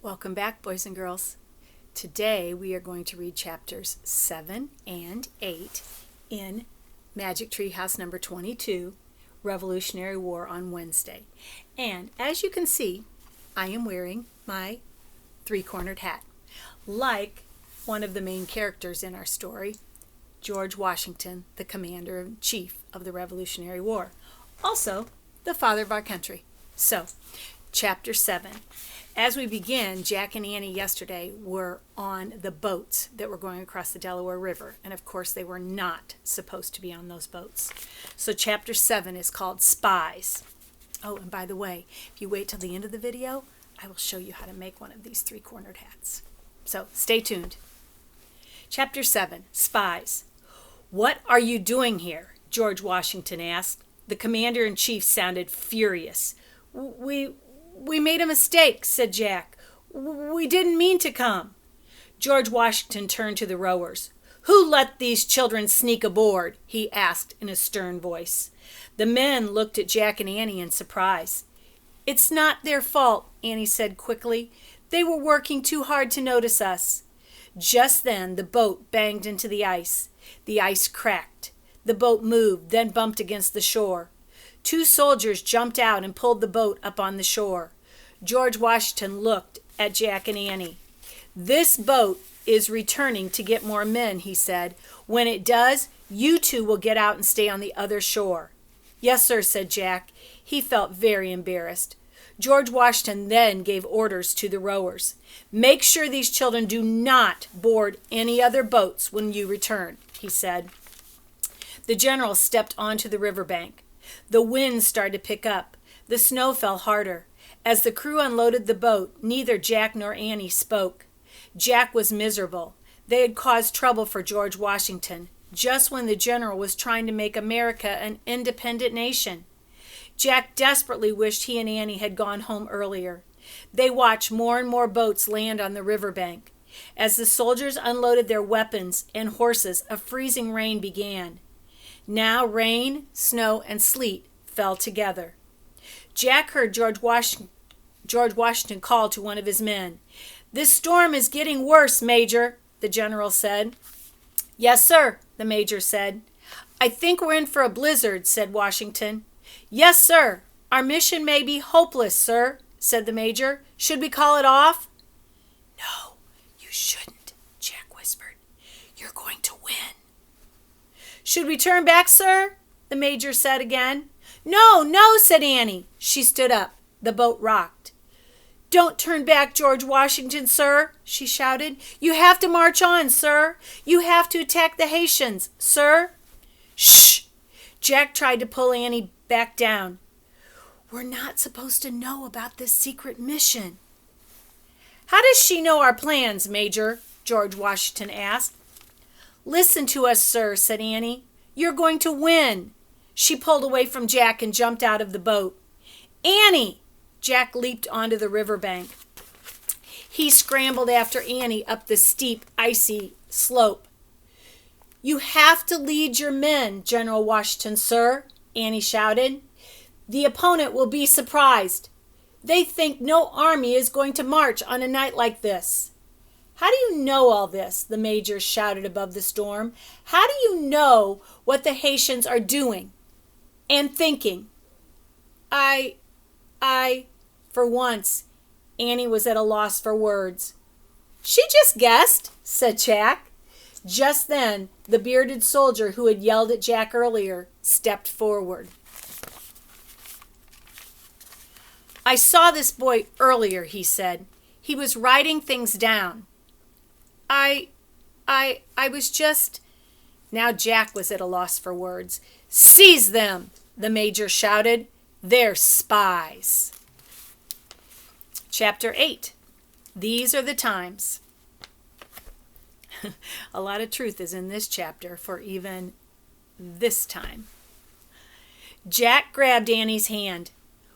Welcome back, boys and girls. Today we are going to read chapters 7 and 8 in Magic Tree House number 22, Revolutionary War on Wednesday. And as you can see, I am wearing my three-cornered hat, like one of the main characters in our story, George Washington, the Commander-in-Chief of the Revolutionary War, also the father of our country. So, Chapter 7. As we begin, Jack and Annie yesterday were on the boats that were going across the Delaware River. And of course, they were not supposed to be on those boats. So Chapter 7 is called Spies. Oh, and by the way, if you wait till the end of the video, I will show you how to make one of these three-cornered hats. So stay tuned. Chapter 7, Spies. "What are you doing here?" George Washington asked. The commander-in-chief sounded furious. We made a mistake," said Jack. "We didn't mean to come." George Washington turned to the rowers. "Who let these children sneak aboard?" he asked in a stern voice. The men looked at Jack and Annie in surprise. "It's not their fault," Annie said quickly. "They were working too hard to notice us." Just then the boat banged into the ice. The ice cracked. The boat moved, then bumped against the shore. Two soldiers jumped out and pulled the boat up on the shore. George Washington looked at Jack and Annie. "This boat is returning to get more men," he said. "When it does, you two will get out and stay on the other shore." "Yes, sir," said Jack. He felt very embarrassed. George Washington then gave orders to the rowers. "Make sure these children do not board any other boats when you return," he said. The general stepped onto the riverbank. The wind started to pick up. The snow fell harder. As the crew unloaded the boat, neither Jack nor Annie spoke. Jack was miserable. They had caused trouble for George Washington, just when the general was trying to make America an independent nation. Jack desperately wished he and Annie had gone home earlier. They watched more and more boats land on the riverbank. As the soldiers unloaded their weapons and horses, a freezing rain began. Now rain, snow, and sleet fell together. Jack heard George Washington call to one of his men. "This storm is getting worse, Major," the general said. "Yes, sir," the major said. "I think we're in for a blizzard," said Washington. "Yes, sir. Our mission may be hopeless, sir," said the major. "Should we call it off?" "No, you shouldn't," Jack whispered. "You're going to win." "Should we turn back, sir?" the major said again. "No, no," said Annie. She stood up. The boat rocked. "Don't turn back, George Washington, sir," she shouted. "You have to march on, sir. You have to attack the Haitians, sir." "Shh!" Jack tried to pull Annie back down. "We're not supposed to know about this secret mission." "How does she know our plans, Major?" George Washington asked. "Listen to us, sir," said Annie. "You're going to win." She pulled away from Jack and jumped out of the boat. "Annie!" Jack leaped onto the riverbank. He scrambled after Annie up the steep, icy slope. "You have to lead your men, General Washington, sir," Annie shouted. "The opponent will be surprised. They think no army is going to march on a night like this." "How do you know all this?" the major shouted above the storm. "How do you know what the Haitians are doing and thinking?" For once, Annie was at a loss for words. "She just guessed," said Jack. Just then, the bearded soldier who had yelled at Jack earlier stepped forward. "I saw this boy earlier," he said. "He was writing things down." I was just..." Now Jack was at a loss for words. "Seize them!" the major shouted. "They're spies." Chapter 8. These are the times. A lot of truth is in this chapter for even this time. Jack grabbed Annie's hand.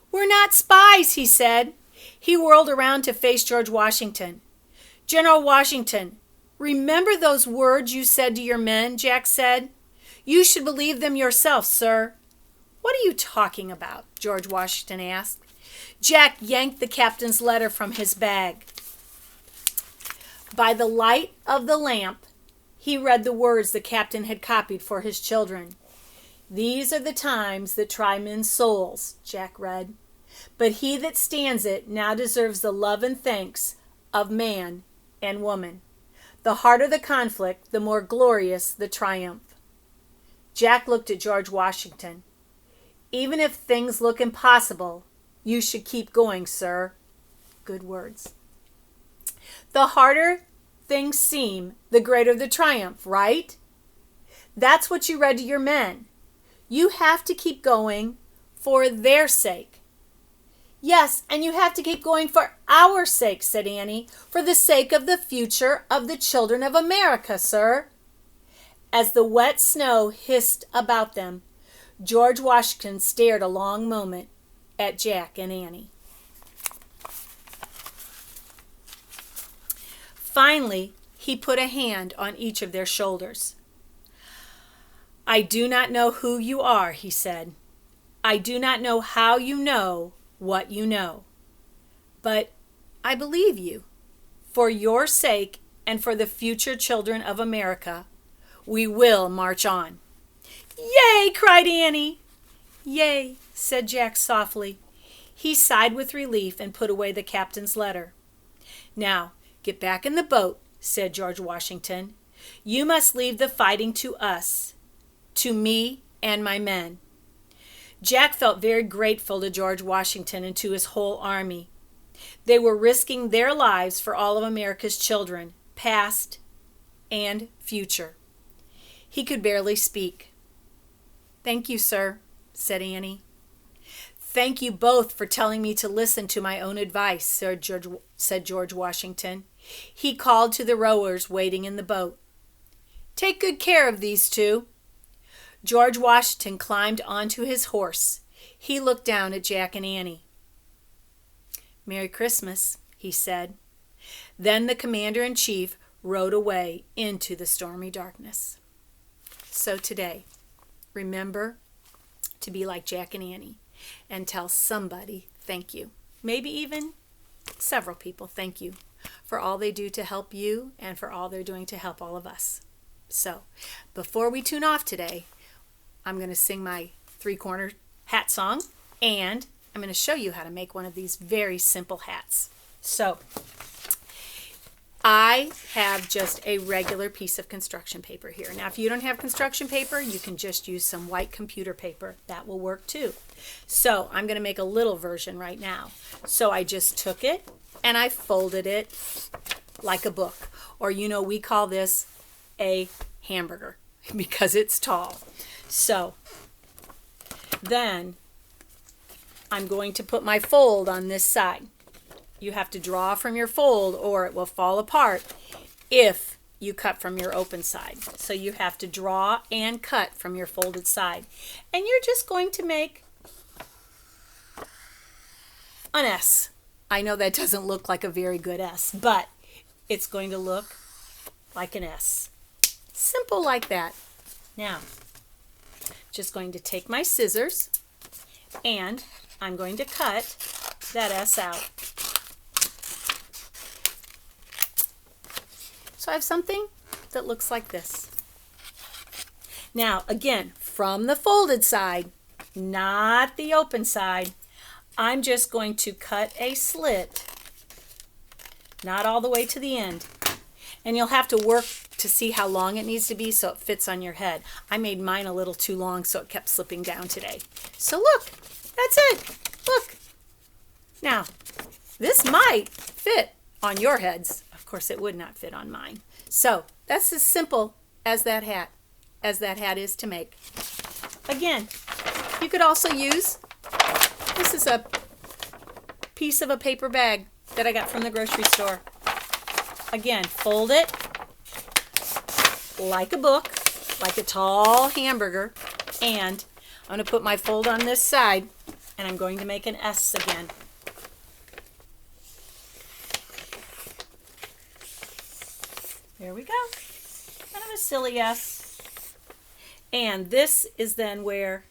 "We're not spies," he said. He whirled around to face George Washington. "General Washington, remember those words you said to your men?" Jack said. "You should believe them yourself, sir." "What are you talking about?" George Washington asked. Jack yanked the captain's letter from his bag. By the light of the lamp, he read the words the captain had copied for his children. "These are the times that try men's souls," Jack read. "But he that stands it now deserves the love and thanks of man and woman. The harder the conflict, the more glorious the triumph." Jack looked at George Washington. "Even if things look impossible, you should keep going, sir." Good words. The harder things seem, the greater the triumph, right? That's what you read to your men. You have to keep going for their sake. "Yes, and you have to keep going for our sake," said Annie. "For the sake of the future of the children of America, sir." As the wet snow hissed about them, George Washington stared a long moment at Jack and Annie. Finally, he put a hand on each of their shoulders. "I do not know who you are," he said. "I do not know how you know what you know. But I believe you. For your sake and for the future children of America, we will march on." "Yay!" cried Annie. "Yay," said Jack softly. He sighed with relief and put away the captain's letter. "Now, get back in the boat," said George Washington. "You must leave the fighting to us, to me and my men." Jack felt very grateful to George Washington and to his whole army. They were risking their lives for all of America's children, past and future. He could barely speak. "Thank you, sir," said Annie. "Thank you both for telling me to listen to my own advice," said George Washington. He called to the rowers waiting in the boat. "Take good care of these two." George Washington climbed onto his horse. He looked down at Jack and Annie. "Merry Christmas," he said. Then the commander-in-chief rode away into the stormy darkness. So today, remember to be like Jack and Annie and tell somebody thank you. Maybe even several people thank you for all they do to help you and for all they're doing to help all of us. So before we tune off today, I'm going to sing my three-corner hat song, and I'm going to show you how to make one of these very simple hats. So I have just a regular piece of construction paper here. Now, if you don't have construction paper, you can just use some white computer paper. That will work too. So I'm going to make a little version right now. So I just took it and I folded it like a book. Or, we call this a hamburger because it's tall. So then I'm going to put my fold on this side. You have to draw from your fold or it will fall apart if you cut from your open side. So you have to draw and cut from your folded side. And you're just going to make an S. I know that doesn't look like a very good S, but it's going to look like an S. Simple like that. Now, just going to take my scissors and I'm going to cut that S out. So I have something that looks like this. Now, again, from the folded side, not the open side, I'm just going to cut a slit, not all the way to the end. And you'll have to work to see how long it needs to be so it fits on your head. I made mine a little too long, so it kept slipping down today. So look, that's it. Look. Now, this might fit on your heads. Of course, it would not fit on mine. So that's as simple as that hat is to make. Again, you could also use, this is a piece of a paper bag that I got from the grocery store. Again, fold it like a book, like a tall hamburger, and I'm going to put my fold on this side, and I'm going to make an S again. There we go. Kind of a silly S. And this is then where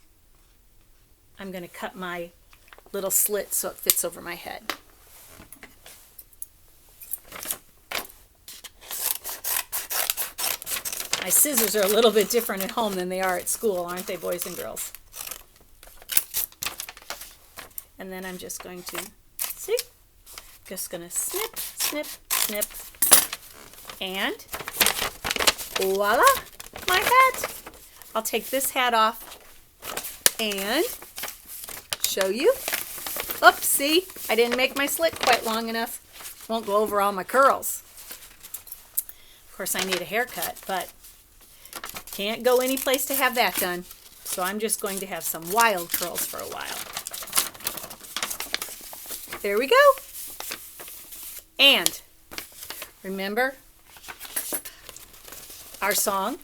I'm going to cut my little slit so it fits over my head. My scissors are a little bit different at home than they are at school, aren't they, boys and girls? And then I'm just going to, see, just going to snip, snip, snip, and voila, my hat. I'll take this hat off and show you. Oops, see, I didn't make my slit quite long enough. Won't go over all my curls. Of course, I need a haircut, but can't go any place to have that done. So I'm just going to have some wild curls for a while. There we go. And remember our song?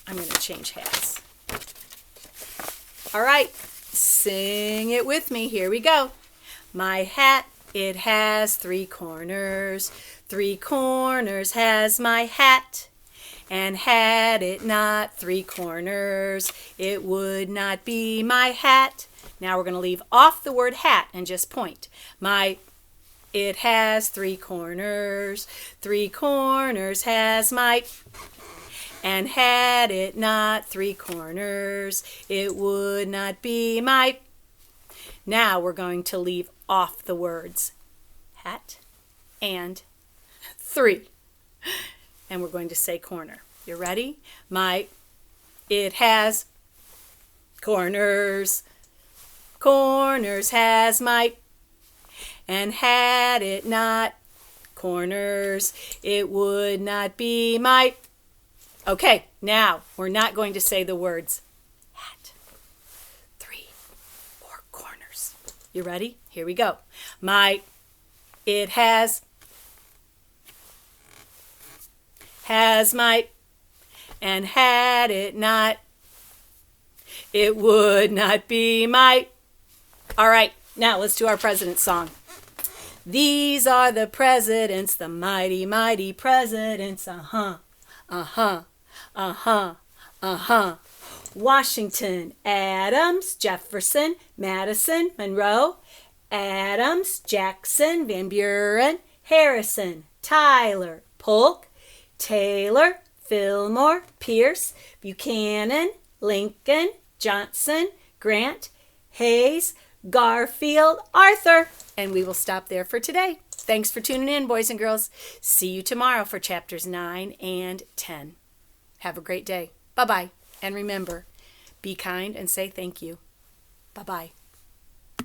I'm going to change hats. All right, sing it with me. Here we go. My hat, it has 3 corners. 3 corners has my hat. And had it not 3 corners, it would not be my hat. Now we're going to leave off the word hat and just point. It has 3 corners. 3 corners has my. And had it not 3 corners, it would not be my. Now we're going to leave off the words hat and 3. And we're going to say corner. You ready? It has corners. Corners has my. And had it not corners, it would not be my. Okay, now we're not going to say the words hat, 3, or corners. You ready? Here we go. It has my, and had it not, it would not be my. All right, now let's do our president's song. These are the presidents, the mighty, mighty presidents. Uh-huh, uh-huh, uh-huh, uh-huh. Washington, Adams, Jefferson, Madison, Monroe, Adams, Jackson, Van Buren, Harrison, Tyler, Polk, Taylor, Fillmore, Pierce, Buchanan, Lincoln, Johnson, Grant, Hayes, Garfield, Arthur. And we will stop there for today. Thanks for tuning in, boys and girls. See you tomorrow for chapters 9 and 10. Have a great day. Bye-bye. And remember, be kind and say thank you. Bye-bye.